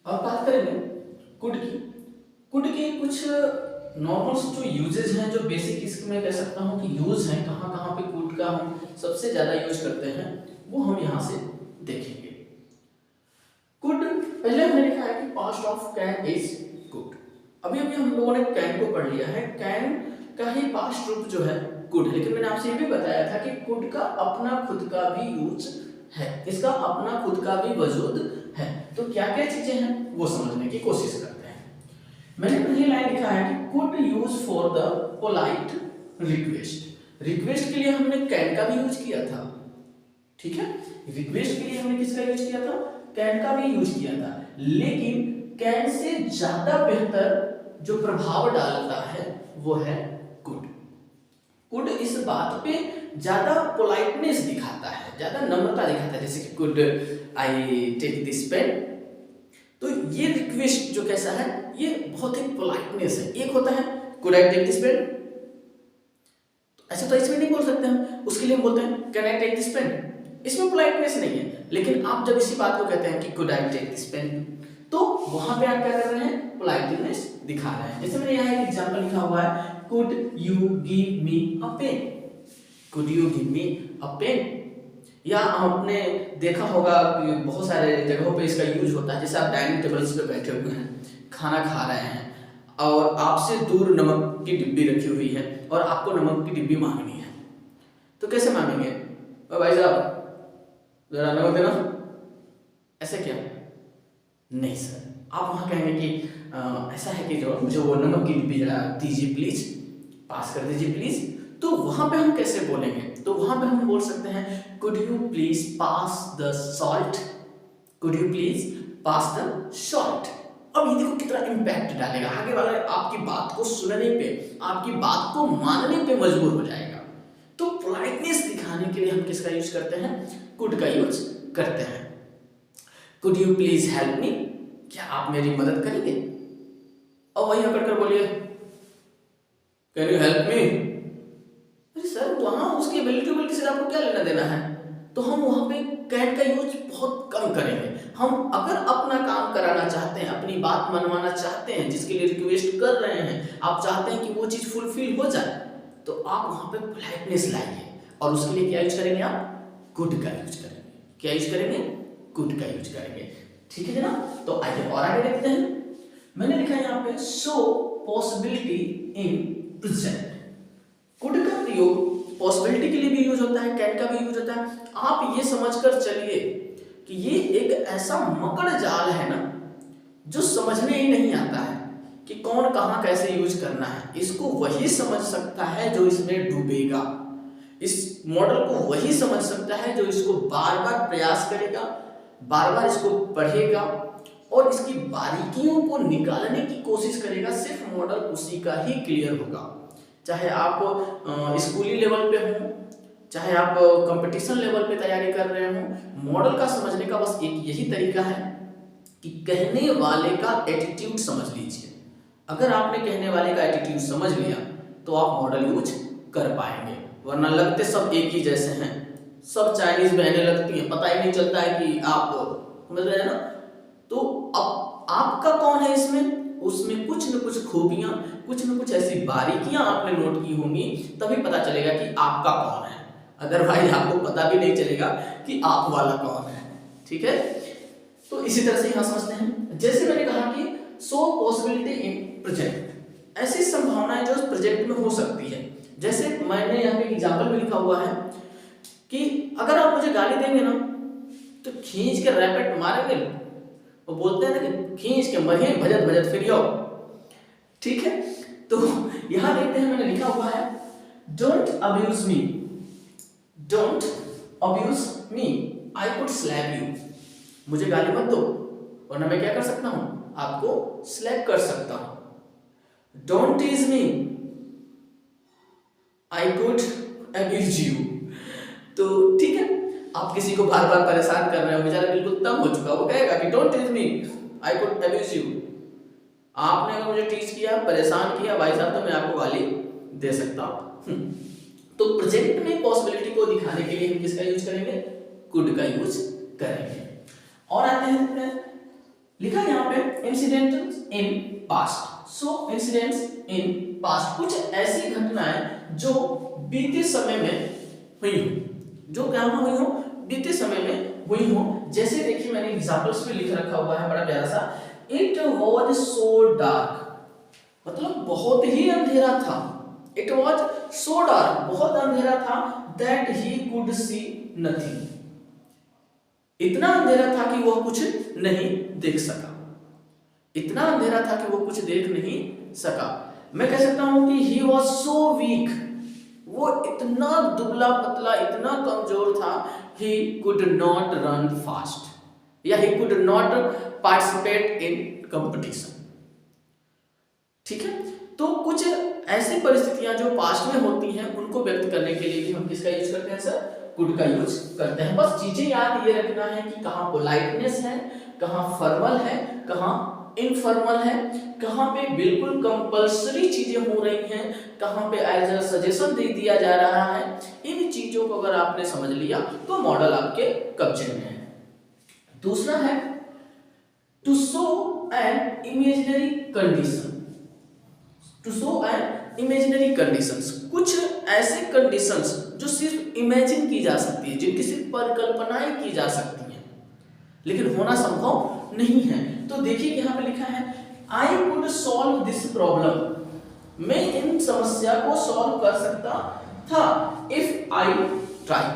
अब बात करेंगे कुड की। कुड के कुछ नॉर्मल जो यूजेज हैं, जो बेसिक इसमें मैं कह सकता हूँ कि यूज हैं, कहाँ कहाँ पे कुड का हम सबसे ज़्यादा यूज करते हैं, वो हम यहाँ से देखेंगे। कुड, पहले हमने लिखा है कि past of can is could. अभी अभी हम लोगों ने कैन को पढ़ लिया है, कैन का ही पास्ट रूप जो है कुड है, लेकिन मैंने आपसे ये भी बताया था कि कुड का अपना खुद का भी यूज है, इसका अपना खुद का भी वजूद है। तो क्या क्या चीजें हैं वो समझने की कोशिश करते हैं। मैंने पहली लाइन लिखा है कि could use for the polite request. Request के लिए हमने कैन का भी यूज किया था, ठीक है। रिक्वेस्ट के लिए हमने किसका यूज किया था, कैन का भी यूज किया था, लेकिन कैन से ज्यादा बेहतर जो प्रभाव डालता है वो है कुड। कुड इस बात पे ज्यादा पोलाइटनेस दिखाता है, ज्यादा नम्रता दिखाता है, जैसे कि could I take this pen. तो ये रिक्वेस्ट जो कैसा है, ये बहुत ही पोलाइटनेस है। एक होता है could I take this pen, ऐसे तो इसमें नहीं बोल सकते हम, उसके लिए हम बोलते हैं can I take this pen. इसमें पोलाइटनेस नहीं है, लेकिन आप जब इसी बात को कहते हैं कि could I take this pen, तो वहां पे आप क्या कर रहे हैं, पोलाइटनेस दिखा रहे हैं। जैसे मैंने यहाँ एक एग्जांपल लिखा हुआ है, could you give me a pen, could you give me a pen. या आपने देखा होगा कि बहुत सारे जगहों पे इसका यूज होता है, जैसे आप डाइनिंग टेबल्स पे बैठे हुए हैं, खाना खा रहे हैं और आपसे दूर नमक की डिब्बी रखी हुई है और आपको नमक की डिब्बी मांगनी है, तो कैसे मांगेंगे, भाई साहब जरा नमक देना, ऐसे क्या? नहीं सर, आप वहां कहेंगे कि ऐसा है कि जो मुझे वो नमक की डिब्बी जरा दीजिए प्लीज, पास कर दीजिए प्लीज। तो वहां पे हम कैसे बोलेंगे, तो वहां पे हम बोल सकते हैं could you please pass the salt, could you please pass the salt. अब ये देखो कितना इंपैक्ट डालेगा, आगे वाला आपकी बात को सुनने पे, आपकी बात को मानने पे मजबूर हो जाएगा। तो पोलाइटनेस दिखाने के लिए हम किसका यूज करते हैं, कुड का यूज करते हैं। Could you please help me, क्या आप मेरी मदद करेंगे? और वहीं अकड़ कर बोलिए कैन यू हेल्प मी। अरे सर, वहां उसकी एबिलिटी से आपको क्या लेना देना है? तो हम वहां पे कैन का यूज बहुत कम करेंगे। हम अगर अपना काम कराना चाहते हैं, अपनी बात मनवाना चाहते हैं, जिसके लिए रिक्वेस्ट कर रहे हैं, आप चाहते हैं कि वो चीज फुलफिल हो जाए, तो आप वहां पे पोलाइटनेस लाइए और उसके लिए क्या यूज करेंगे, आप कुड का यूज करेंगे। क्या यूज करेंगे, कुड का यूज करेंगे, ठीक है ना। तो आइए और आगे देखते हैं। मैंने लिखा है यहाँ पे show possibility in present. Could का प्रयोग पॉसिबिलिटी के लिए भी यूज होता है, कैन का भी यूज होता है। आप ये समझकर चलिए कि ये एक ऐसा मकड़ जाल है ना, जो समझने ही नहीं आता है कि कौन कहां कैसे यूज करना है। इसको वही समझ सकता है जो इसमें डूबेगा, इस मॉडल को वही समझ सकता है जो इसको बार बार प्रयास करेगा, बार बार इसको पढ़ेगा और इसकी बारीकियों को निकालने की कोशिश करेगा। सिर्फ मॉडल उसी का ही क्लियर होगा, चाहे आप स्कूली लेवल पे हो, चाहे आप कंपटीशन लेवल पे तैयारी कर रहे हो। मॉडल का समझने का बस एक यही तरीका है कि कहने वाले का एटीट्यूड समझ लीजिए। अगर आपने कहने वाले का एटीट्यूड समझ लिया तो आप मॉडल यूज कर पाएंगे, वरना लगते सब एक ही जैसे हैं, सब चाइनीज बहने लगती हैं, पता ही नहीं चलता है कि आप समझ रहे हैं ना। तो अब आपका कौन है इसमें, उसमें कुछ न कुछ खूबियां, कुछ न कुछ ऐसी बारीकियां आपने नोट की होंगी, तभी पता चलेगा कि आपका कौन है। अदरवाइज आपको पता भी नहीं चलेगा कि आप वाला कौन है, ठीक है। तो इसी तरह से यहां समझते हैं, जैसे मैंने कहा कि सो पॉसिबिलिटी इन प्रोजेक्ट, ऐसी संभावनाएं जो प्रोजेक्ट में हो सकती है। जैसे मैंने यहाँ पे एग्जाम्पल में लिखा हुआ है कि अगर आप मुझे गाली देंगे ना, तो खींच के रैपेट मारेंगे, वो बोलते हैं ना कि खींच के मरिए भजत भजत फिर आओ, ठीक है। तो यहां देखते हैं, मैंने लिखा हुआ है don't abuse me, don't abuse me, I could slap you. मुझे गाली मत दो, वरना मैं क्या कर सकता हूं, आपको स्लैप कर सकता हूं। Don't tease me, I could abuse you. तो ठीक है, आप किसी को बार बार परेशान कर रहे हो, बेचारा बिल्कुल तंग हो चुका, वो कहेगा कि don't tease me, I could abuse you. आपने अगर मुझे टीच किया, परेशान किया भाई साहब, तो मैं आपको गाली दे सकता हूं। तो प्रेजेंट में पॉसिबिलिटी को दिखाने के लिए हम किसका यूज करेंगे, कुड का यूज करेंगे। और आते हैं लिखा यहाँ पे incidents in past. So incidents in past, कुछ ऐसी घटनाएं जो बीते समय में हुई हो, जो क्या हुई हो, बीते समय में हुई हो। जैसे देखिए मैंने एग्जांपल्स भी लिख रखा हुआ है बड़ा प्यारा सा। इट वॉज सो डार्क, मतलब बहुत ही अंधेरा था। इट वॉज सो डार्क, बहुत अंधेरा था, that he could see nothing, इतना अंधेरा था कि वह कुछ नहीं देख सका। इतना अंधेरा था कि वो कुछ देख नहीं सका। मैं कह सकता हूं कि ही वॉज सो वीक, वो इतना दुबला पतला, इतना कमजोर था। He could not run fast, या he could not participate in competition. ठीक है, तो कुछ ऐसी परिस्थितियां जो पास्ट में होती हैं उनको व्यक्त करने के लिए भी हम किसका यूज करते हैं सर, कुड का यूज करते हैं। बस चीजें याद ये रखना है कि कहाँ पोलाइटनेस है, कहाँ फॉर्मल है, कहाँ इनफॉर्मल है, कहाँ पे बिल्कुल कंपल्सरी चीजें हो रही हैं, कहाँ पे एज अ सजेशन दे दिया जा रहा है। इन चीजों को अगर आपने समझ लिया तो मॉडल आपके कब्जे में है। दूसरा है to show an imaginary condition. To show an imaginary conditions, कुछ ऐसे कंडीशंस जो सिर्फ इमेजिन की जा सकती है, जिनकी सिर्फ परिकल्पनाएं की जा सकती हैं, लेकिन होना संभव नहीं है। तो देखिए यहाँ पे लिखा है I could solve this problem, मैं इन समस्या को सॉल्व कर सकता था। इफ आई ट्राई,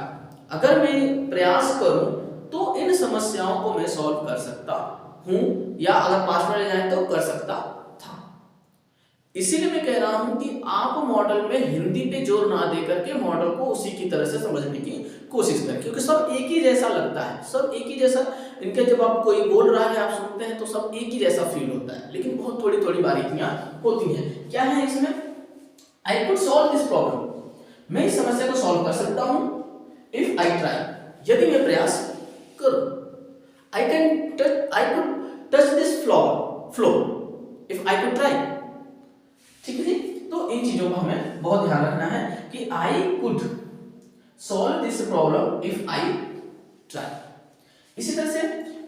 अगर मैं प्रयास करूं तो इन समस्याओं को मैं सॉल्व कर सकता हूं, या अगर पास में ले जाए तो कर सकता था। इसीलिए मैं कह रहा हूं कि आप मॉडल में हिंदी पे जोर ना दे करके मॉडल को उसी की तरह से समझने की कोशिश करें, क्योंकि सब एक ही जैसा लगता है, सब एक ही जैसा। इनके जब आप कोई बोल रहा है आप सुनते हैं तो सब एक ही जैसा फील होता है, लेकिन बहुत थोड़ी थोड़ी बारीकियां होती हैं। क्या है इसमें, I could solve this problem, मैं इस समस्या को सॉल्व कर सकता हूं। इफ आई ट्राई, यदि मैं प्रयास करूं। I could touch this floor if I could try. ठीक है जी, तो इन चीजों को हमें बहुत ध्यान रखना है कि I could solve this problem if I try. इसी तरह से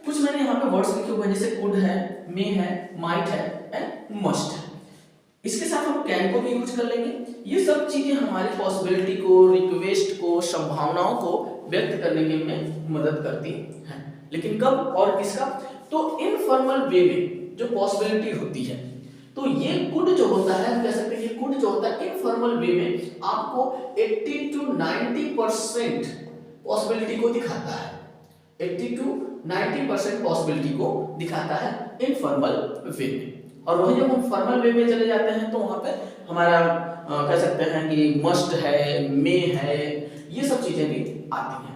कुछ मैंने यहाँ पे वर्ड्स लिखे हुए हैं, जैसे कुड है, मे है, माइट है एंड मस्ट है। इसके साथ हम कैन को भी यूज कर लेंगे। ये सब चीजें हमारी पॉसिबिलिटी को, रिक्वेस्ट को, संभावनाओं को व्यक्त करने के में मदद करती हैं। लेकिन कब और किसका, तो इनफॉर्मल वे में जो पॉसिबिलिटी होती है, तो ये कुड जो होता है, हम कह सकते हैं ये कुड जो होता है इनफॉर्मल वे में आपको 80 to 90% पॉसिबिलिटी को दिखाता है। 80 to 90% पॉसिबिलिटी को दिखाता है इनफॉर्मल वे में। और वही जब हम फॉर्मल वे में चले जाते हैं तो वहां पे हमारा कह सकते हैं कि मस्ट है, मे है, ये सब चीजें भी आती हैं।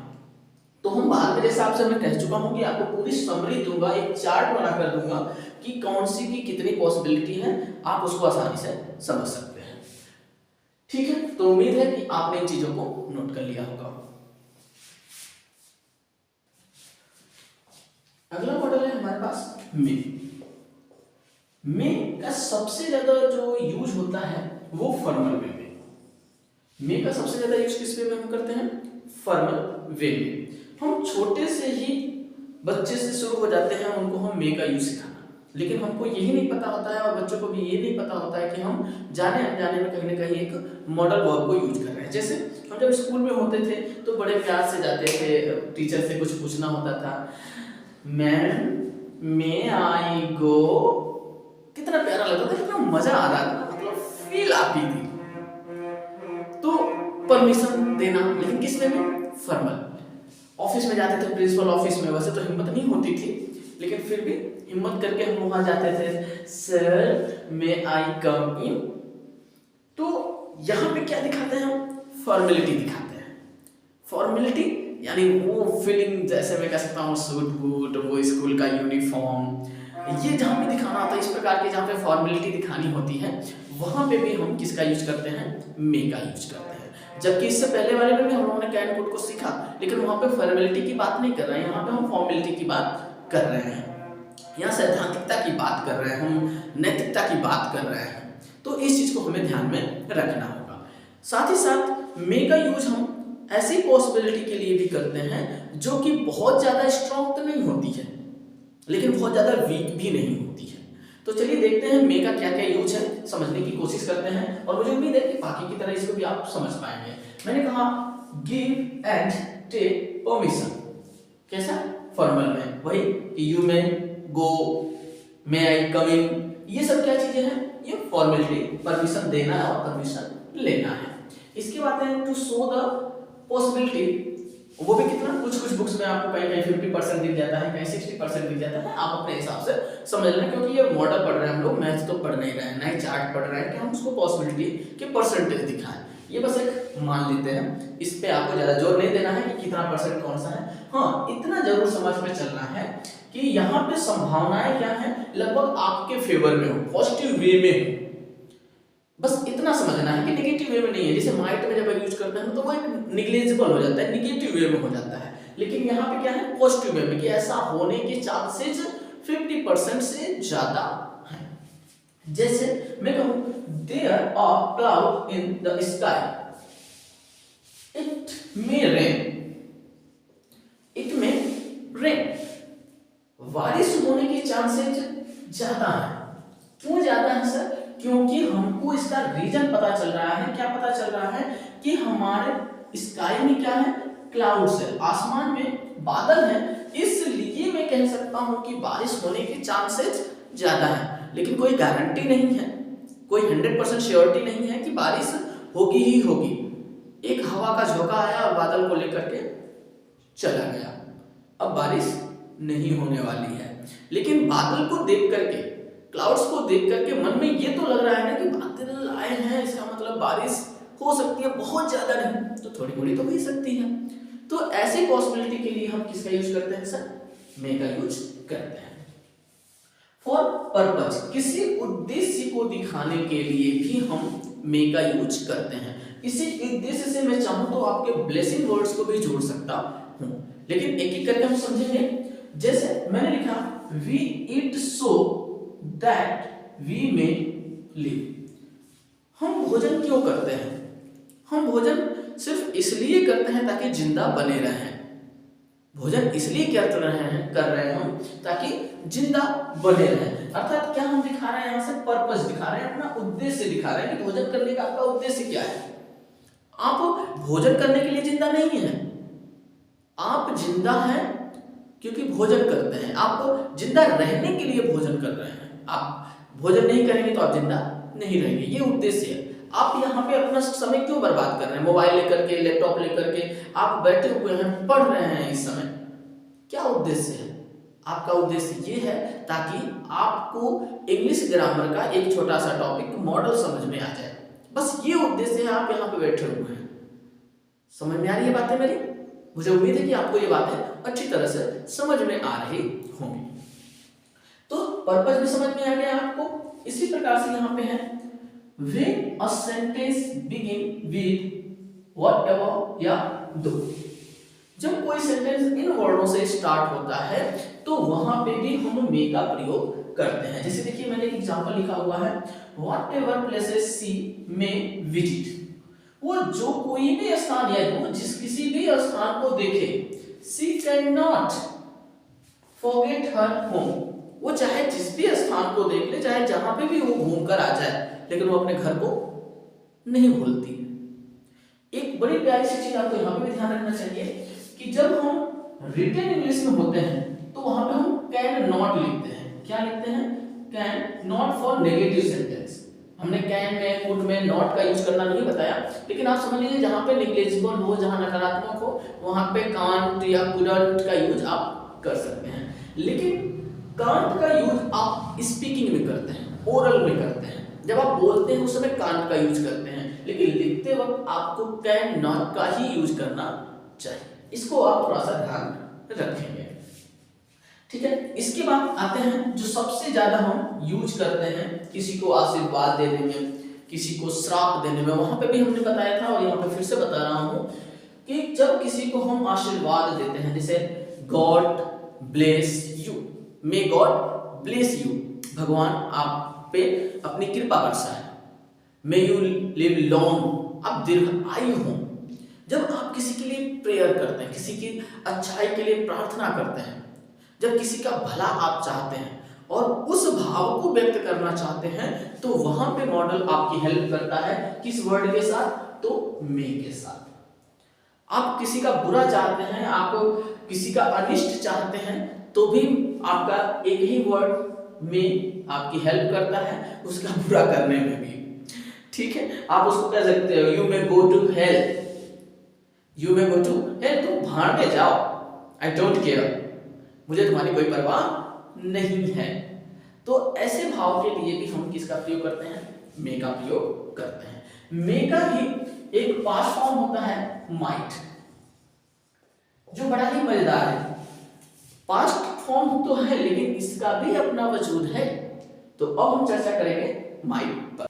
तो हम बाद में जैसे आपसे मैं कह चुका हूं कि आपको पूरी समरी दूंगा, एक चार्ट बना कर दूंगा कि कौन सी की कितनी पॉसिबिलिटी है, आप उसको आसानी से समझ सकते हैं। ठीक है, तो उम्मीद है कि आपने इन चीजों को नोट कर लिया होगा। अगला मॉडल है हमारे पास मे। मे का सबसे ज्यादा जो यूज होता है वो फॉर्मल वे में। मे का सबसे ज्यादा यूज किस वे में हम करते हैं, फॉर्मल वे में। हम छोटे से ही बच्चे से शुरू हो जाते हैं उनको हम मे का यूज सिखाना, लेकिन हमको यही नहीं पता होता है और बच्चों को भी ये नहीं पता होता है कि हम जाने अनजाने में कहीं ना कहीं एक मॉडल वर्ब को यूज कर रहे हैं। जैसे हम जब स्कूल में होते थे तो बड़े प्यार से जाते थे, टीचर से कुछ पूछना होता था, मैम मे आई गो, कितना प्यारा लगता था, कितना मजा आ रहा था, मतलब फील आती थी। तो परमिशन देना, लेकिन किस वे में, फॉर्मल। ऑफिस में जाते थे, प्रिंसिपल ऑफिस में, वैसे तो हिम्मत नहीं होती थी, लेकिन फिर भी हिम्मत करके हम वहां जाते थे, सर मे आई कम इन। तो यहाँ पे क्या दिखाते हैं हम, फॉर्मेलिटी दिखाते हैं। फॉर्मेलिटी यानी वो फीलिंग, जैसे मैं कह सकता हूँ सूट बूट, वो स्कूल का यूनिफॉर्म, ये जहाँ पे दिखाना होता है, इस प्रकार के जहाँ पे फॉर्मेलिटी दिखानी होती है, वहां पे भी हम किसका यूज करते हैं, मे का यूज करते हैं। जबकि इससे पहले वाले में भी हम लोगों ने कैन कुड को सीखा, लेकिन वहां पे फॉर्मेलिटी की बात नहीं कर रहे हैं, यहाँ पे हम फॉर्मेलिटी की बात कर रहे हैं, यहाँ सैद्धांतिकता की बात कर रहे हैं, हम नैतिकता की बात कर रहे हैं। तो इस चीज को हमें ध्यान में रखना होगा। साथ ही साथ मे का यूज हम ऐसी पॉसिबिलिटी के लिए भी करते हैं जो कि बहुत ज्यादा स्ट्रॉन्ग तो नहीं होती है, लेकिन बहुत ज़्यादा वीक भी नहीं होती है। तो चलिए देखते हैं मे का क्या क्या यूज है, समझने की कोशिश करते हैं और मुझे उम्मीद है कि बाकी की तरह इसको भी आप समझ पाएंगे। मैंने कहा गिव एंड टेक परमिशन, कैसा फॉर्मल में वही कि यू मे गो, मे आई कम इन, ये सब क्या चीजें हैं, ये फॉर्मेलिटी, परमिशन देना है और परमिशन लेना है। इसके बाद है टू शो द पॉसिबिलिटी, वो भी कितना, कुछ कुछ बुक्स में आपको कहीं कहीं 50% दिख जाता है, कहीं 60% दिख जाता है, आप अपने हिसाब से समझ लेना, क्योंकि ये मॉडल पढ़ रहे हैं हम लोग, मैथ्स तो पढ़ नहीं रहे हैं, ना ही चार्ट पढ़ रहे हैं कि हम उसको पॉसिबिलिटी के परसेंटेज दिखाएं, ये बस एक मान लेते हैं। इस पे आपको ज्यादा जोर नहीं देना है कि कितना परसेंट कौन सा है, हाँ इतना जरूर समझ में चलना है कि यहाँ पे संभावनाएं क्या है, लगभग आपके फेवर में हो, पॉजिटिव वे में हो, बस इतना समझना है कि नेगेटिव वे में नहीं है। जैसे माइट में जब यूज करते हैं तो वो एक निग्लेजिबल हो जाता है, नेगेटिव वे में हो जाता है, लेकिन यहाँ पे क्या है, पॉजिटिव वे में कि ऐसा होने के चांसेस 50% से ज्यादा है। जैसे मैं कहूं there are cloud in the sky, it may rain, it may rain, बारिश होने के चांसेस ज्यादा है। क्यों ज्यादा है सर? क्योंकि हमको इसका रीजन पता चल रहा है, क्या पता चल रहा है कि हमारे स्काई में क्या है, क्लाउड्स है, आसमान में बादल है, इसलिए मैं कह सकता हूं कि बारिश होने के चांसेस ज्यादा है। लेकिन कोई गारंटी नहीं है, कोई 100% श्योरिटी नहीं है कि बारिश होगी ही होगी। एक हवा का झोंका आया और बादल को लेकर के चला गया, अब बारिश नहीं होने वाली है। लेकिन बादल को देख करके, क्लाउड्स को देख करके मन में ये तो लग रहा है ना कि बादल आए हैं, इसका मतलब बारिश हो सकती है, बहुत ज्यादा नहीं तो थोड़ी मोड़ी तो हो ही सकती है। तो ऐसे पॉसिबिलिटी के लिए हम किसका यूज करते हैं सर, मे का यूज करते हैं। फॉर पर्पज, किसी उद्देश्य को दिखाने के लिए भी हम मे का यूज करते हैं। इसी उद्देश्य से मैं चाहूं तो आपके ब्लेसिंग वर्ड्स को भी जोड़ सकता हूं, लेकिन एक एक करके हम समझेंगे। जैसे मैंने लिखा we eat so that we may live, हम भोजन क्यों करते हैं, हम भोजन सिर्फ इसलिए करते हैं ताकि जिंदा बने रहें, भोजन इसलिए कर रहे हैं हम ताकि जिंदा बने रहें। अर्थात क्या हम दिखा रहे हैं, यहाँ से पर्पस दिखा रहे हैं, अपना उद्देश्य दिखा रहे हैं कि भोजन करने का आपका उद्देश्य क्या है। आप भोजन करने के लिए जिंदा नहीं है, आप जिंदा हैं क्योंकि भोजन करते हैं, आप जिंदा रहने के लिए भोजन कर रहे हैं। आप भोजन नहीं करेंगे तो आप जिंदा नहीं रहेंगे, ये उद्देश्य है। आप यहाँ पे अपना समय क्यों बर्बाद कर रहे हैं, मोबाइल लेकर के, लैपटॉप लेकर के आप बैठे हुए हैं, पढ़ रहे हैं इस समय, क्या उद्देश्य है? आपका उद्देश्य ये है ताकि आपको इंग्लिश ग्रामर का एक छोटा सा टॉपिक मॉडल समझ में आ जाए, बस ये उद्देश्य है। आप यहाँ पे बैठे हुए हैं, समझ में आ रही है बातें मेरी? मुझे उम्मीद है कि आपको ये बातें अच्छी तरह से समझ में आ रही होंगी। तो पर्पस भी समझ में आ गया आपको। इसी प्रकार से यहाँ पे है when a sentence begin with whatever या do, जब कोई सेंटेंस इन वर्डों से स्टार्ट होता है तो वहां पे भी हम मे का प्रयोग करते हैं। जैसे देखिए मैंने एक एग्जांपल लिखा हुआ है whatever places she may visit, वो जो कोई भी स्थान या वो जिस किसी भी स्थान को देखे, she cannot forget her home, वो चाहे जिस भी स्थान को देख ले, चाहे जहां पे भी वो घूम कर आ जाए, लेकिन वो अपने घर को नहीं भूलती। एक बड़ी प्यारी सी चीज आपको यहाँ पे भी ध्यान रखना चाहिए कि जब हम रिटन इंग्लिश में होते हैं तो वहां पे हम कैन नॉट लिखते हैं। क्या लिखते हैं? Can not for negative sentence. हमने कैन में, कुड में नॉट का यूज करना नहीं बताया, लेकिन आप समझ लीजिए जहां पे नेग्लिजिबल हो, जहां नकारात्मक हो, वहां पे कांट या कुडंट का यूज आप कर सकते हैं। लेकिन कांट का यूज आप स्पीकिंग में करते हैं, ओरल में करते हैं, जब आप बोलते हैं उस समय कांट का यूज करते हैं, लेकिन लिखते वक्त आपको कैन नॉट का ही यूज करना चाहिए। इसको आप थोड़ा सा ध्यान रखेंगे, ठीक है। इसके बाद आते हैं जो सबसे ज्यादा हम यूज करते हैं किसी को आशीर्वाद देने में, किसी को श्राप देने में। वहां पे भी हमने बताया था और यहाँ पे फिर से बता रहा हूं कि जब किसी को हम आशीर्वाद देते हैं, जैसे God bless you, may God bless you, भगवान आप पे अपनी कृपा बरसाए, मे यू लिव लॉन्ग, आप दीर्घायु हो। जब आप किसी के लिए प्रेयर करते हैं, किसी की अच्छाई के लिए प्रार्थना करते हैं, जब किसी का भला आप चाहते हैं और उस भाव को व्यक्त करना चाहते हैं तो वहां पे मॉडल आपकी हेल्प करता है। किस वर्ड के साथ? तो मे के साथ। आप किसी का बुरा चाहते हैं, आप किसी का अनिष्ट चाहते हैं, तो भी आपका एक ही वर्ड में आपकी हेल्प करता है उसका बुरा करने में भी। ठीक है, आप उसको कह सकते हो you may go to hell, you may go to hell, तुम भाड़ में जाओ, आई डोंट केयर, मुझे तुम्हारी कोई परवाह नहीं है। तो ऐसे भाव के लिए भी हम किसका प्रयोग करते हैं? मे का प्रयोग करते हैं। मे का ही एक पास्ट फॉर्म होता है माइट, जो बड़ा ही मजेदार है। पास्ट फॉर्म तो है लेकिन इसका भी अपना वजूद है। तो अब हम चर्चा करेंगे माइट पर।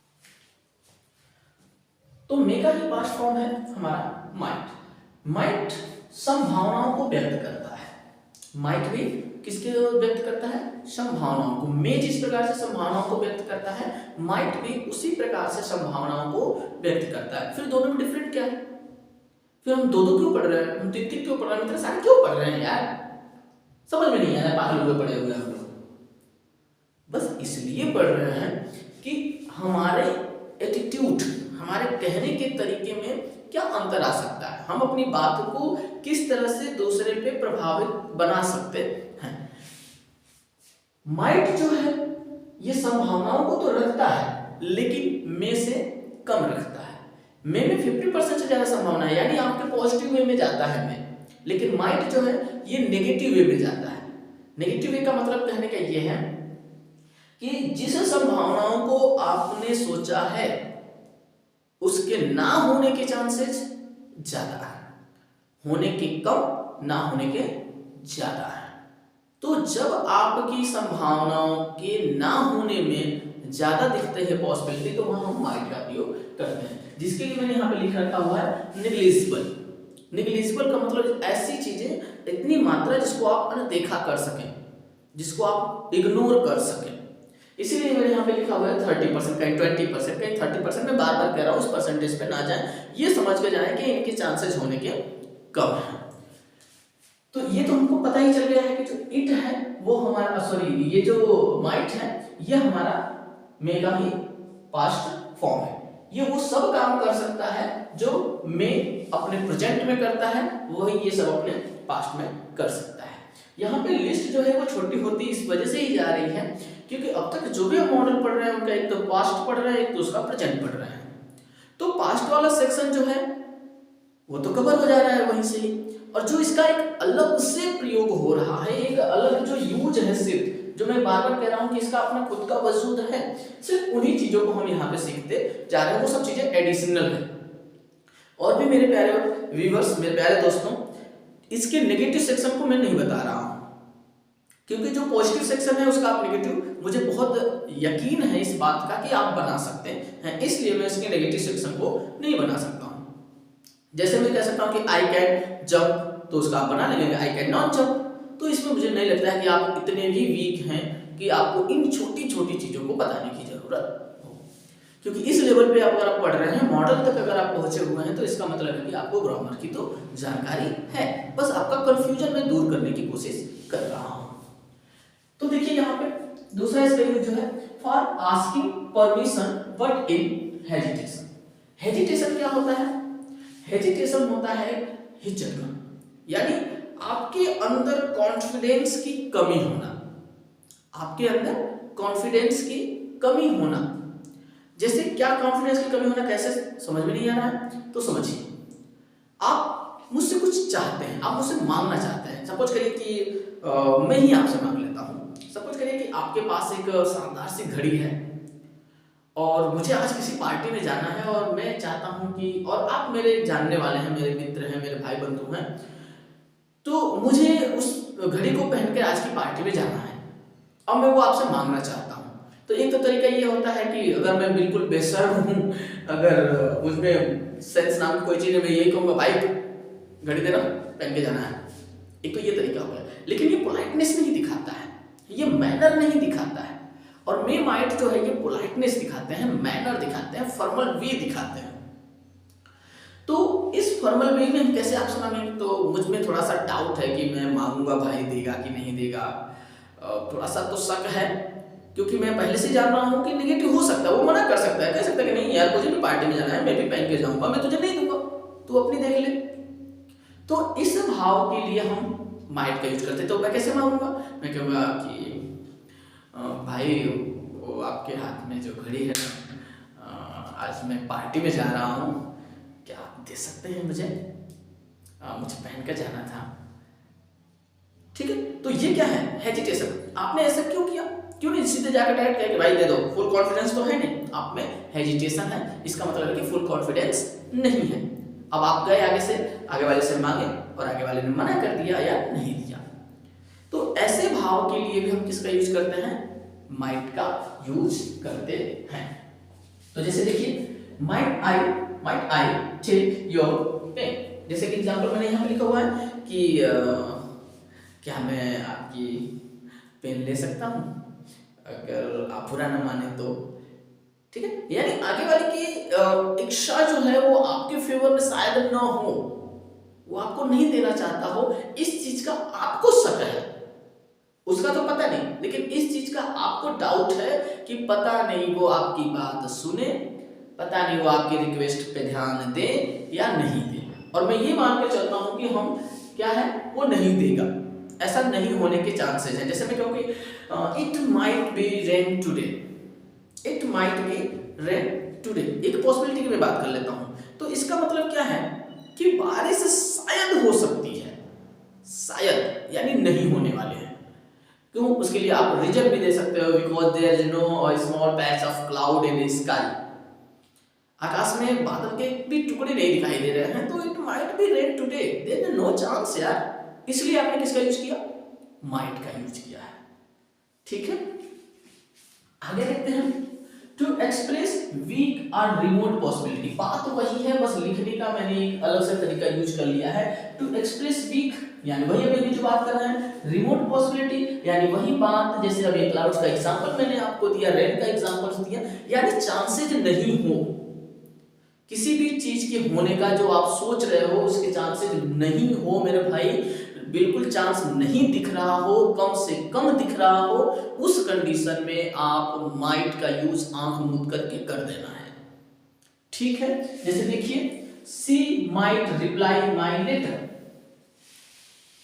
तो मे का ही पास्ट फॉर्म है हमारा माइट। माइट संभावनाओं को व्यक्त करता है। माइट भी किसके व्यक्त करता है? संभावनाओं को। मे जिस प्रकार से संभावनाओं को व्यक्त करता है, माइट भी उसी प्रकार से संभावनाओं को व्यक्त करता है। फिर दोनों में डिफरेंट क्या है? फिर हम दो क्यों पढ़ रहे हैं, हम तीन क्यों पढ़ रहे हैं, मित्र सारे क्यों पढ़ रहे हैं यार? समझ में नहीं आ रहा, पागल हुए पड़े हुए हम लोग। बस इसलिए पढ़ रहे हैं कि हमारे एटीट्यूड, हमारे कहने के तरीके में क्या अंतर आ सकता है, हम अपनी बात को किस तरह से दूसरे पे प्रभावित बना सकते हैं। माइट जो है ये संभावनाओं को तो रखता है लेकिन मे से कम रखता है। मे में 50% से ज्यादा संभावना है, यानी आपके पॉजिटिव वे में जाता है मे, लेकिन माइट जो है ये नेगेटिव वे में जाता है। नेगेटिव वे का मतलब कहने का ये है कि जिस संभावनाओं को आपने सोचा है उसके ना होने के चांसेस ज्यादा है, होने के कम, ना होने के ज्यादा है। तो जब आपकी संभावनाओं के ना होने में ज्यादा दिखते हैं पॉसिबिलिटी, तो वहां हम माइट का प्रयोग करते हैं, जिसके लिए मैंने यहाँ पे लिख रखा हुआ है निग्लिजिबल। निग्लिजिबल का मतलब ऐसी चीजें, इतनी मात्रा जिसको आप अनदेखा कर सकें, जिसको आप इग्नोर कर सकें। इसीलिए मैंने यहाँ पे लिखा हुआ है 30%, कहीं 20%, कहीं 30%। मैं बार बार कह रहा हूँ उस परसेंटेज पे ना जाए, ये समझ के जाए कि इनके चांसेस होने के कम है। तो ये तो हमको पता ही चल गया है कि जो इट है वो हमारा, सॉरी ये जो माइट है ये हमारा मे का ही पास्ट फॉर्म है। ये वो सब काम कर सकता है जो मे अपने प्रेजेंट में करता है, वही ये सब अपने पास्ट में कर सकता है। यहाँ पे लिस्ट जो है वो छोटी होती इस वजह से ही जा रही है क्योंकि अब तक जो भी हम मॉडल पढ़ रहे हैं उनका एक तो पास्ट पढ़ रहे हैं, एक तो उसका प्रेजेंट पढ़ रहे हैं। तो पास्ट वाला सेक्शन जो है वो तो कवर हो जा रहा है वहीं से ही, और जो इसका एक अलग से प्रयोग हो रहा है, एक अलग जो यूज है, सिर्फ जो मैं बार बार कह रहा हूँ कि इसका अपना खुद का वजूद है, सिर्फ उन्हीं चीजों को हम यहाँ पे सीखते जा रहे हैं। वो सब चीजें एडिशनल है। और भी मेरे प्यारे व्यूअर्स, मेरे प्यारे दोस्तों, इसके नेगेटिव सेक्शन को मैं नहीं बता रहा हूँ क्योंकि जो पॉजिटिव सेक्शन है उसका आप नेगेटिव, मुझे बहुत यकीन है इस बात का कि आप बना सकते हैं, इसलिए मैं इसके नेगेटिव सेक्शन को नहीं बना सकता हूँ। जैसे मैं कह सकता हूँ कि आई कैन जंप, तो उसका आप बना लेंगे आई कैन नॉट जंप। तो इसमें मुझे नहीं लगता है कि आप इतने भी वीक हैं कि आपको इन छोटी छोटी चीजों को बताने की जरूरत हो, क्योंकि इस लेवल पे अगर आप पढ़ रहे हैं, मॉडल तक अगर आप पहुंचे हुए हैं, तो इसका मतलब है कि आपको ग्रामर की तो जानकारी है, बस आपका कंफ्यूजन में दूर करने की कोशिश कर रहा हूं। तो देखिए यहाँ पे दूसरा इसका यूज जो है, for asking permission but in hesitation. Hesitation क्या होता है? हेजिटेशन होता है हिचकना, यानी आपके अंदर कॉन्फिडेंस की कमी होना, आपके अंदर कॉन्फिडेंस की कमी होना। जैसे क्या कॉन्फिडेंस की कमी होना, कैसे समझ में नहीं आ रहा है? तो समझिए, आप मुझसे कुछ चाहते हैं, आप मुझसे मांगना चाहते हैं। सपोज करिए कि मैं ही आपसे मांग लेता हूँ। सपोज करिए कि आपके पास एक शानदार सी घड़ी है और मुझे आज किसी पार्टी में जाना है, और मैं चाहता हूं कि, और आप मेरे जानने वाले हैं, मेरे मित्र हैं, मेरे भाई बंधु हैं, तो मुझे उस घड़ी को पहन के आज की पार्टी में जाना है। अब मैं वो आपसे मांगना चाहता हूं। तो एक तो तरीका ये होता है कि अगर मैं बिल्कुल बेशर्म हूं, अगर उसमें सेंस नाम की कोई चीज है, मैं यही कहूंगा भाई घड़ी देना, पहन के जाना है। एक तो ये तरीका हो गया, लेकिन ये पोलाइटनेस नहीं दिखाता है, ये मैनर नहीं दिखाता है। और मे माइट जो है ये पोलाइटनेस दिखाते हैं, मैनर दिखाते हैं, फॉर्मल वे दिखाते हैं। तो इस फॉर्मल वे में हम कैसे ऑप्शन मांगेंगे, तो मुझ में थोड़ा सा डाउट है कि मैं मांगूंगा भाई देगा कि नहीं देगा। थोड़ा सा तो शक है, क्योंकि मैं पहले से जान रहा हूँ कि नेगेटिव हो सकता है, वो मना कर सकता है, कह सकता है कि नहीं यार मुझे भी पार्टी में जाना है, मैं भी पहन के जाऊंगा, मैं तुझे नहीं दूंगा, तू अपनी देख ले। तो इस भाव के लिए हम माइट का यूज करते हैं। तो मैं कैसे मांगूंगा, मैं कहूँगा कि भाई वो आपके हाथ में जो घड़ी है ना, आज मैं पार्टी में जा रहा हूँ, क्या आप दे सकते हैं मुझे, मुझे पहन कर जाना था। ठीक है, तो ये क्या है, हेजिटेशन। आपने ऐसा क्यों किया, क्यों नहीं सीधे जाकर डायरेक्ट कहा कि भाई दे दो, फुल कॉन्फिडेंस तो है नहीं, आप में हेजिटेशन है, इसका मतलब है कि फुल कॉन्फिडेंस नहीं है। अब आप गए आगे से, आगे वाले से मांगे और आगे वाले ने मना कर दिया या नहीं दिया। तो ऐसे भाव के लिए भी हम किसका यूज करते हैं, माइट का यूज करते हैं। तो जैसे देखिए might I take your pen, जैसे कि एग्जांपल मैंने यहाँ पे लिखा हुआ है कि क्या मैं आपकी पेन ले सकता हूँ, अगर आप बुरा न माने तो। ठीक है, यानी आगे वाले की इच्छा जो है वो आपके फेवर में शायद ना हो, वो आपको नहीं देना चाहता हो, इस चीज का आपको शक है, उसका तो पता नहीं, लेकिन इस चीज का आपको डाउट है कि पता नहीं वो आपकी बात सुने, पता नहीं वो आपकी रिक्वेस्ट पे ध्यान दे या नहीं दे। और मैं ये मान के चलता हूं कि हम क्या है, वो नहीं देगा, ऐसा नहीं होने के चांसेस हैं। जैसे मैं कहूँ कि it might be rain today, it might be rain today, एक पॉसिबिलिटी की मैं बात कर लेता हूँ। तो इसका मतलब क्या है कि बारिश शायद हो सकती है, शायद यानी नहीं होने वाले हैं। क्यों, उसके लिए आप रीजन भी दे सकते हो, because there is no small patch of cloud in sky, आकाश में बादल के भी टुकड़े नहीं दिखाई दे रहे हैं, तो it might be rain today, there is no chance यार। इसलिए आपने किसका यूज किया, माइट का यूज किया है। ठीक है, आगे देखते हैं, टू एक्सप्रेस वीक और रिमोट पॉसिबिलिटी, बात वही है, बस लिखने का मैंने एक अलग से तरीका यूज कर लिया है। टू एक्सप्रेस वीक यानी वही अभी जो बात कर रहे हैं, रिमोट पॉसिबिलिटी यानी वही बात, जैसे अभी क्लाउड्स का एग्जांपल मैंने आपको दिया, रेन का एग्जांपल दिया, यानी चांसेस नहीं हो, किसी भी चीज के होने का जो आप सोच रहे हो उसके चांसेस नहीं हो मेरे भाई, बिल्कुल चांस नहीं दिख रहा हो, कम से कम दिख रहा हो, उस कंडीशन में आप माइट का यूज आंख मूंद करके कर देना है। ठीक है, जैसे देखिए सी माइट रिप्लाई माई लेटर,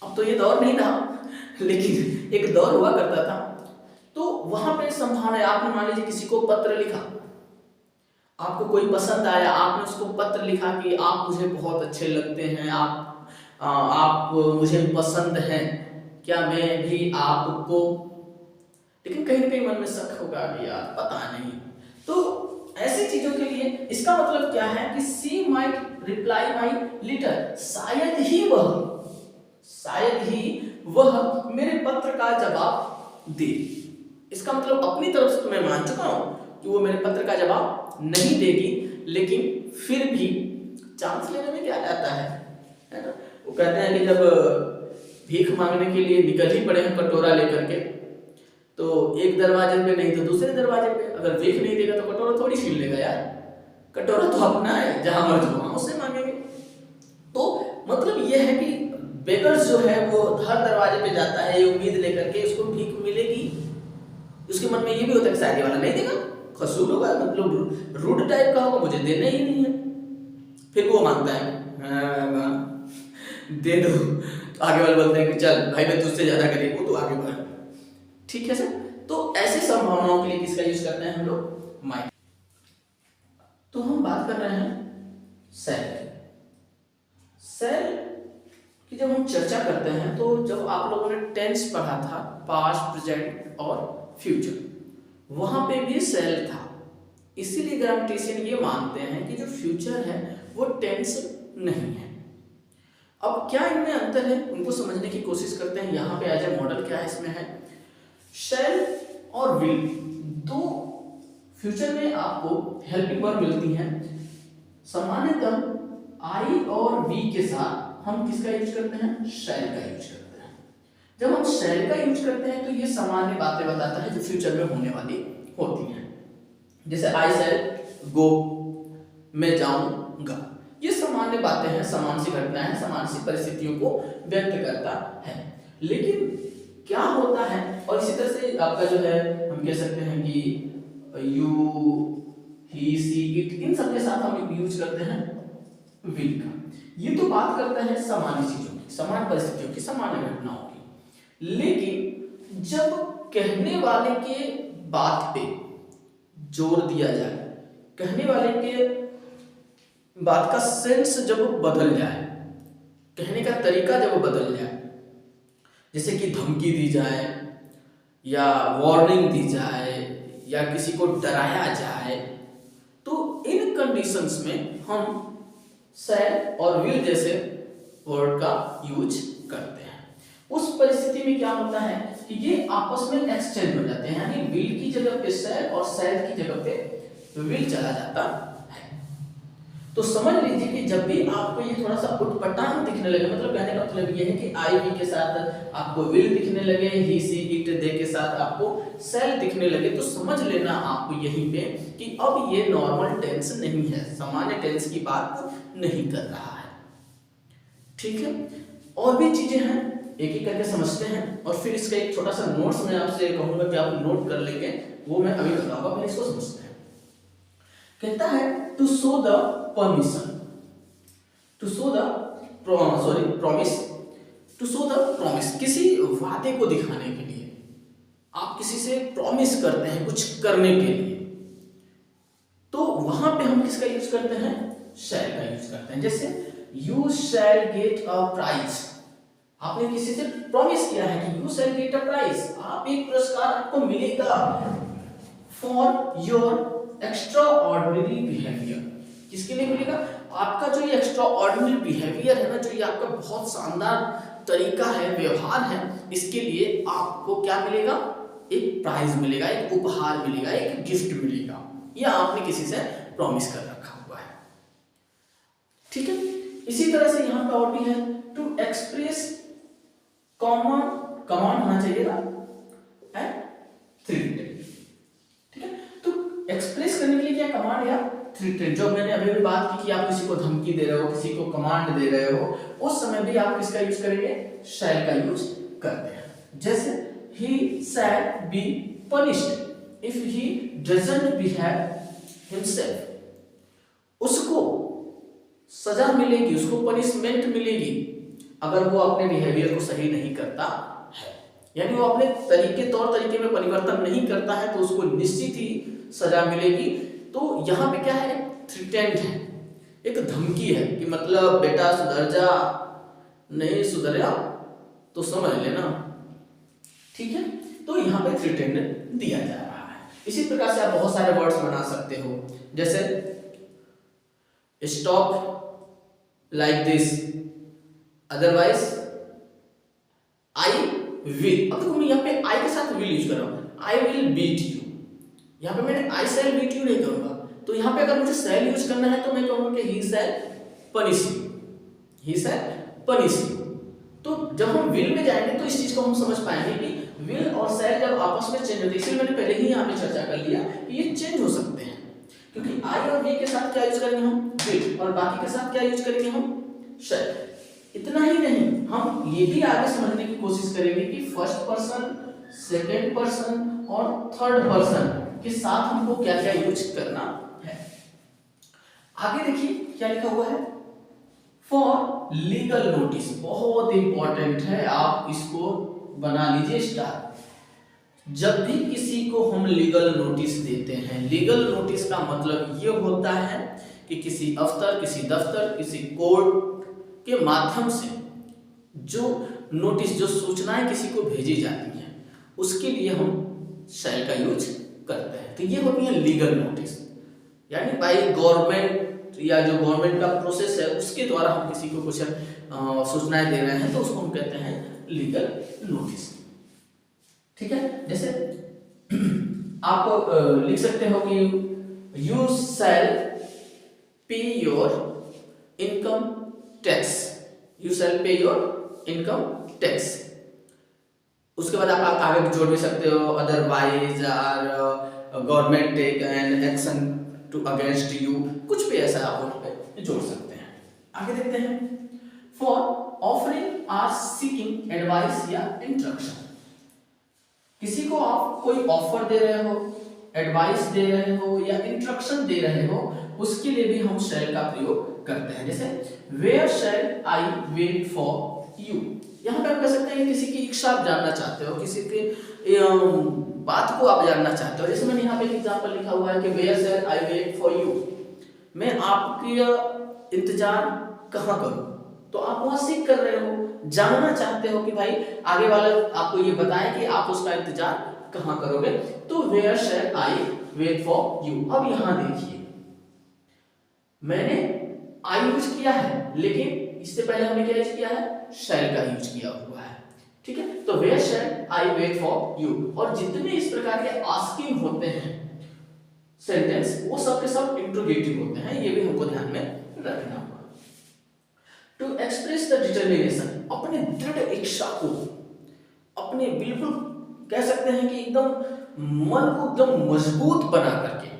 अब तो ये दौर नहीं था, लेकिन एक दौर हुआ करता था, तो वहां पे संभावना है, आपने मान लीजिए किसी को पत्र लिखा, आपको कोई पसंद आया, आपने उसको पत्र लिखा कि आप मुझे बहुत अच्छे लगते हैं, आप मुझे पसंद हैं, क्या मैं भी आपको, लेकिन कहीं ना कहीं मन में शक होगा कि यार पता नहीं। तो ऐसी चीजों के लिए इसका मतलब क्या है कि सी माइट रिप्लाई माई लेटर, शायद ही वह मेरे पत्र का जवाब दे। इसका मतलब अपनी तरफ से तो मैं मान चुका हूं कि वो मेरे पत्र का जवाब नहीं देगी, लेकिन फिर भी चांस लेने में क्या जाता है ना। वो कहते हैं कि जब भीख मांगने के लिए निकल ही पड़े हैं कटोरा लेकर के, तो एक दरवाजे पे नहीं तो दूसरे दरवाजे पे, अगर भीख नहीं देगा तो कटोरा थोड़ी छीन लेगा यार, कटोरा तो अपना है, जहां मर्जी वहां उससे मांगेंगे। तो मतलब यह है कि बेगर्स जो है वो हर दरवाजे पे जाता है ये उम्मीद लेकर के उसको भीख मिलेगी, उसके मन में ये भी होता है कि शायद ये वाला नहीं देगा, खसूल होगा, मतलब रूड टाइप का होगा, मुझे देना ही नहीं है, फिर वो मांगता है दे दो, तो आगे वाले बोलते हैं कि चल भाई मैं तुझसे ज्यादा गरीब हूं, तो आगे बढ़। ठीक है सर, तो ऐसी संभावनाओं के लिए किसका यूज करते हैं हम लोग, माइट। तो हम बात कर रहे हैं सेल की जब हम चर्चा करते हैं, तो जब आप लोगों ने टेंस पढ़ा था, पास्ट प्रेजेंट और फ्यूचर, वहां पे भी सेल था, इसीलिए ग्रामेटिशियन ये मानते हैं कि जो फ्यूचर है वो टेंस नहीं है। अब क्या इनमें अंतर है उनको समझने की कोशिश करते हैं। यहाँ पे एज ए मॉडल क्या है इसमें है, शैल और विल, दो फ्यूचर में आपको हेल्पिंग वर्ब मिलती हैं। सामान्यतः आई और वी के साथ हम किसका यूज करते हैं, शैल का यूज करते हैं। जब हम शैल का यूज करते हैं तो ये सामान्य बातें बताता है जो फ्यूचर में होने वाली होती हैं। जैसे आई शैल गो, मैं जाऊंगा, ये सामान्य बातें हैं, सामान्य सी घटनाएं हैं, सामान्य सी परिस्थितियों को व्यक्त करता है। लेकिन क्या होता है, और इसी तरह से आपका जो है हम कह सकते हैं कि यू, ही, सी, इट, इन सब के साथ हम यूज करते हैं विल का। ये तो बात करते हैं सामान्य चीजों की, सामान्य परिस्थितियों की, सामान्य घटनाओं की। लेकिन जब कहने वाले के बात पे जोर दिया जाए, कहने वाले के बात का सेंस जब बदल जाए, कहने का तरीका जब बदल जाए, जैसे कि धमकी दी जाए या वार्निंग दी जाए या किसी को डराया जाए, तो इन कंडीशंस में हम शैल और विल जैसे वर्ड का यूज करते हैं। उस परिस्थिति में क्या होता है कि ये आपस में एक्सचेंज हो जाते हैं, यानी विल की जगह पे शैल और शैल की जगह पे विल चला जाता है। तो समझ लीजिए कि जब भी आपको ये थोड़ा सा उटपटांग दिखने लगे, मतलब कहने का मतलब ये है कि आई वी के साथ आपको विल दिखने लगे, ही, सी, इट, दे के साथ आपको शैल दिखने लगे, तो समझ लेना आपको यहीं पे कि अब ये नॉर्मल टेंस नहीं है, सामान्य टेंस की बात नहीं कर रहा है। ठीक है, और भी चीजें हैं, एक एक करके समझते हैं, और फिर इसका एक छोटा सा नोट्स मैं आपसे कहूंगा कि आप नोट कर लेंगे, वो मैं अभी बताऊंगा, पहले इसको समझते हैं। कहता है to show the permission, to show the promise, to show the promise, किसी वादे को दिखाने के लिए आप किसी से प्रॉमिस करते हैं कुछ करने के लिए, तो वहां पे हम किसका यूज करते हैं, शैल का यूज करते हैं। जैसे you shall get a prize, आपने किसी से प्रॉमिस किया है कि you shall get a prize, आप एक पुरस्कार आपको मिलेगा for your extraordinary behaviour. किसके लिए मिलेगा, आपका जो ये एक्स्ट्रा ऑर्डिनरी बिहेवियर है ना, जो ये आपका बहुत शानदार तरीका है, व्यवहार है, इसके लिए आपको क्या मिलेगा, एक प्राइज मिलेगा, एक उपहार मिलेगा, एक गिफ्ट मिलेगा, या आपने किसी से प्रॉमिस कर रखा हुआ है। ठीक है, इसी तरह से यहां पर और भी है टू एक्सप्रेस कमांड होना चाहिए ना, है थ्रेटेड। ठीक है, तो एक्सप्रेस करने के लिए क्या कमांड या थ्रेटेड, जो मैंने अभी भी बात की कि आप किसी को धमकी दे रहे हो, किसी को कमांड दे रहे हो, उस समय भी आप किसका यूज करेंगे, शैल का यूज करते हैं। जैसे he shall be punished if he doesn't behave himself, उसको सजा मिलेगी, उसको पनिशमेंट मिलेगी अगर वो अपने बिहेवियर को सही नहीं करता है, यानी वो अपने तौर तरीके में परिवर्तन नहीं करता है, तो उसको निश्चित ही सजा मिलेगी। तो यहाँ पे क्या है, थ्रेटेंड है, एक धमकी है कि मतलब बेटा सुधर जा, नहीं सुधरा तो समझ लेना। ठीक है, तो यहाँ पे थ्रेटेंड दिया जा रहा है। इसी प्रकार से आप बहुत सारे वर्ड्स बना सकते हो, जैसे stop like this, otherwise I will. अब देखो मैं यहाँ पे आई के साथ विल यूज कर रहा हूँ, आई विल बीट यू, यहाँ पे मैंने आई शैल बीट यू नहीं करूंगा, तो यहाँ पे अगर मुझे शैल यूज करना है तो मैं कहूंगा कि he shall punish you, he shall punish you. तो जब हम विल में जाएंगे तो इस चीज को हम समझ पाएंगे कि विल और शैल जब आपस में चेंज होते हैं, इसलिए मैंने पहले ही यहाँ पे चर्चा कर लिया कि ये चेंज हो सकते हैं, क्योंकि आई और वी के साथ क्या यूज करेंगे हम, विल, और बाकी के साथ क्या यूज करेंगे हम, शैल। इतना ही नहीं, हम ये भी आगे समझने की कोशिश करेंगे कि फर्स्ट पर्सन, सेकेंड पर्सन और थर्ड पर्सन के साथ हमको क्या क्या यूज करना है। आगे देखिए क्या लिखा हुआ है, फॉर लीगल नोटिस, बहुत इंपॉर्टेंट है, आप इसको बना लीजिए स्टार। जब भी किसी को हम लीगल नोटिस देते हैं, लीगल नोटिस का मतलब ये होता है कि किसी अफसर, किसी दफ्तर, किसी कोर्ट के माध्यम से जो नोटिस, जो सूचनाएं किसी को भेजी जाती हैं, उसके लिए हम शैल का यूज करते हैं। तो ये होती है लीगल नोटिस, यानी बाय गवर्नमेंट या जो गवर्नमेंट का प्रोसेस है उसके द्वारा हम किसी को कुछ सूचनाएं दे रहे हैं, तो उसको हम कहते हैं लीगल नोटिस। ठीक है, जैसे आप लिख सकते हो कि यू शैल पे your income tax, you shall पे योर इनकम टैक्स। उसके बाद आप आगे जोड़ भी सकते हो, otherwise our government take an action to against you, कुछ भी ऐसा आप वहां पे जोड़ सकते हैं। आगे देखते हैं, for offering or seeking advice या इंस्ट्रक्शन। किसी को आप कोई ऑफर दे रहे हो, एडवाइस दे रहे हो या इंस्ट्रक्शन दे रहे हो, उसके लिए भी हम शैल का प्रयोग करते हैं। जैसे where shall I wait for you, यहाँ पे आप कह सकते हैं किसी की इच्छा आप जानना चाहते हो, किसी के बात को आप जानना चाहते हो। जैसे मैंने यहाँ पे एक एग्जांपल लिखा हुआ है कि where shall I wait for you, मैं आपकी इंतजार कहाँ करूँ, तो आप वहां सीख कर रहे हो, जानना चाहते हो कि भाई आगे वाला आपको ये बताए कि आप उसका इंतजार कहाँ करोगे, तो where shall I wait for you. अब यहां देखिए मैंने आई यूज किया है, लेकिन इससे पहले हमने क्या यूज किया है, शैल का यूज किया हुआ है, ठीक है। तो where shall I wait for you, और जितने इस प्रकार के आस्किंग होते हैं सेंटेंस, वो सब के सब इंट्रोगेटिव होते हैं, ये भी हमको ध्यान में रखना होगा। टू एक्सप्रेस द डिटर्मिनेशन, अपने दृढ़ इच्छा को, अपने बिल्कुल कह सकते हैं कि एकदम मन को एकदम मजबूत बना करके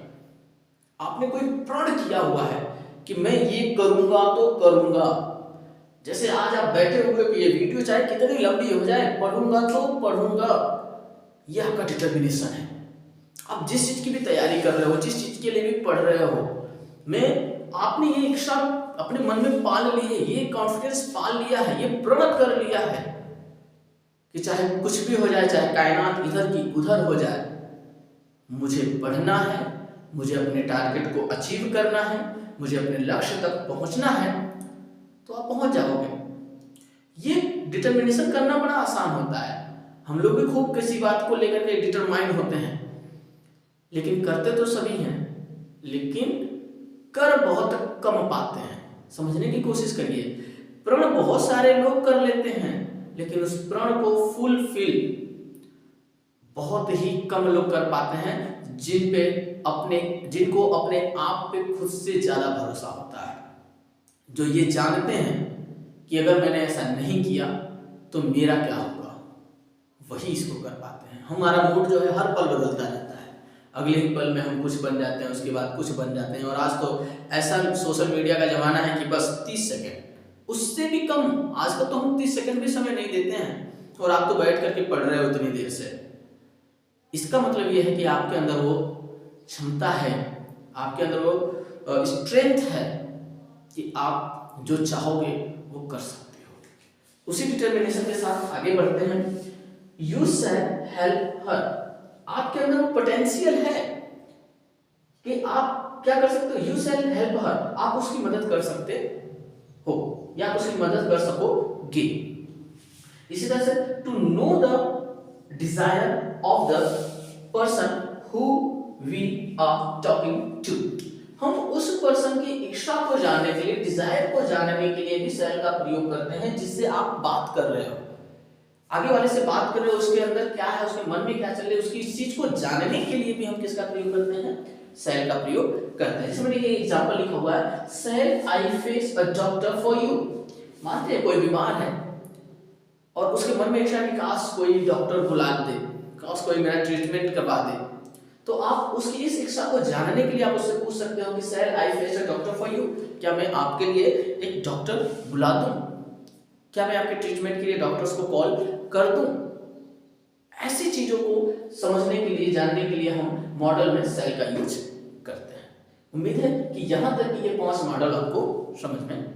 आपने कोई प्रण किया हुआ है कि मैं ये करूंगा तो करूंगा। जैसे आज आप बैठे हुए कि ये वीडियो चाहे कितनी लंबी हो जाए, पढ़ूंगा तो पढ़ूंगा, ये आपका डिटर्मिनेशन है। आप जिस चीज की भी तैयारी कर रहे हो, जिस चीज के लिए भी पढ़ रहे हो, आपने ये इच्छा अपने मन में पाल ली है, ये कॉन्फिडेंस पाल लिया है, ये प्रण कर लिया है कि चाहे कुछ भी हो जाए, चाहे कायनात इधर की उधर हो जाए, मुझे पढ़ना है, मुझे अपने टारगेट को अचीव करना है, मुझे अपने लक्ष्य तक पहुंचना है, तो आप पहुंच जाओगे। ये डिटर्मिनेशन करना बड़ा आसान होता है। हम लोग भी खूब किसी बात को लेकर के डिटरमाइंड होते हैं, लेकिन करते तो सभी हैं, लेकिन कर बहुत कम पाते हैं। समझने की कोशिश करिए, प्रण बहुत सारे लोग कर लेते हैं, लेकिन उस प्रण को फुलफिल बहुत ही कम लोग कर पाते हैं, जिनको अपने आप पे खुद से ज्यादा भरोसा होता है, जो ये जानते हैं कि अगर मैंने ऐसा नहीं किया तो मेरा क्या होगा, वही इसको कर पाते हैं। हमारा मूड जो है हर पल बदलता रहता है, अगले ही पल में हम कुछ बन जाते हैं, उसके बाद कुछ बन जाते हैं। और आज तो ऐसा सोशल मीडिया का जमाना है कि बस 30 सेकंड, उससे भी कम, आजकल तो हम 30 सेकंड भी समय नहीं देते हैं, और आप तो बैठ करके पढ़ रहे हो इतनी देर से। इसका मतलब यह है कि आपके अंदर वो क्षमता है, आपके अंदर वो स्ट्रेंथ है कि आप जो चाहोगे वो कर सकते हो। उसी डिटर्मिनेशन के साथ आगे बढ़ते हैं। यू शैल हेल्प हर, आपके अंदर वो पोटेंशियल है कि आप क्या कर सकते हो। यू शैल हेल्प हर, आप उसकी मदद कर सकते हो या उसकी मदद कर सकोगे। इसी तरह से to know the desire of the person who we are talking to, हम उस पर्सन की इच्छा को जानने के लिए, डिजायर को जानने के लिए भी शैल का प्रयोग करते हैं, जिससे आप बात कर रहे हो, आगे वाले से बात कर रहे हो, उसके अंदर क्या है, उसके मन में क्या चल रहा है, उसकी इस चीज को जानने के लिए भी हम किसका प्रयोग करते हैं, शैल का प्रयोग करते हैं। जैसे मैंने ये एग्जांपल लिखा हुआ है, shall I fetch a doctor for you. मानते हैं कोई बीमार है और उसके मन में इच्छा है कि काश कोई डॉक्टर बुला दे, काश कोई मेरा ट्रीटमेंट करवा दे, तो आप उसकी इस इच्छा को जानने के लिए आप उससे पूछ सकते हो कि shall I fetch a doctor for you, क्या मैं आपके लिए एक डॉक्टर बुला दूं, क्या मैं आपके ट्रीटमेंट के लिए डॉक्टर्स को कॉल कर दूं। ऐसी चीजों को समझने के लिए, जानने के लिए हम मॉडल में शैल का यूज करते हैं। उम्मीद है कि यहां तक ये 5 मॉडल आपको समझ में